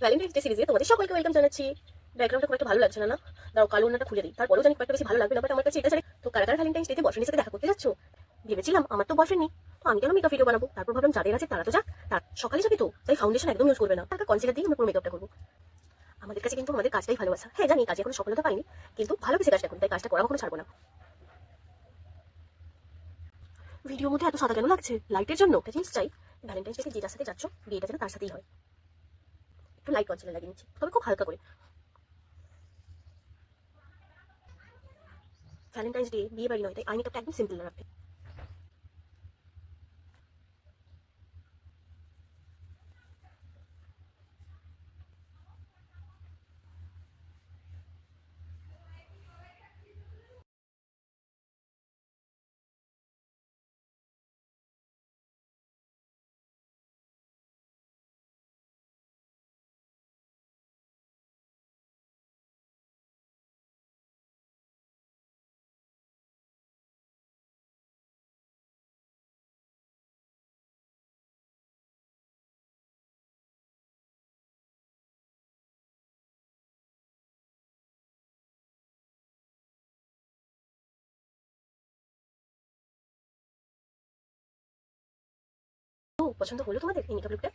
Valentine's day সিরিজে তোমাদের সকলকে ওয়েলকাম জানাচ্ছি। ব্যাকগ্রাউন্ডটা খুব একটা ভালো লাগছে না, না? দাও কালো ওড়নাটা খুলে দিই, তারপরেও জানি খুব একটা বেশি ভালো লাগবে না, বাট আমার কাছে এটা ছাড়া। তো কারা কারা ভ্যালেন্টাইন্স ডেতে বয়ফ্রেন্ডের সাথে দেখা করতে যাচ্ছ? ভেবেছিলাম আমার তো বয়ফ্রেন্ড নেই, তো আমি কেন মেকআপ ভিডিও বানাবো? তারপর ভাবলাম যাদের আছে তারা তো যাক, তার সকালে যাবে তো, তাই ফাউন্ডেশন একদম ইউজ করবে না, তার কনসিলার দিয়ে আমরা পুরো মেকআপটা করবো। আমাদের কাছে কিন্তু আমাদের কাজটাই ভালোবাসা। হ্যাঁ জানি কাজে এখনো সফলতা পাইনি, কিন্তু ভালোবেসে কাজটা করি, তাই কাজটা করা কখনো ছাড়বো না। ভিডিওর মধ্যে এত সাদা কেন লাগছে? লাইটের জন্য একটা জিনিস চাই, ভ্যালেন্টাইন্স ডেতে যে যার সাথে যাচ্ছ বিয়েটা যেন তার সাথেই হয়। একটু লাইট কনসিলার লাগিয়ে নিচ্ছি, তবে খুব হালকা করে। ভ্যালেন্টাইন্স ডে বিয়ে বাড়ি নয়, তাই আই মেকআপটা একদম সিম্পল রাখবে। ও পছন্দ হলো তোমাদের এই মেকআপ লুকটা?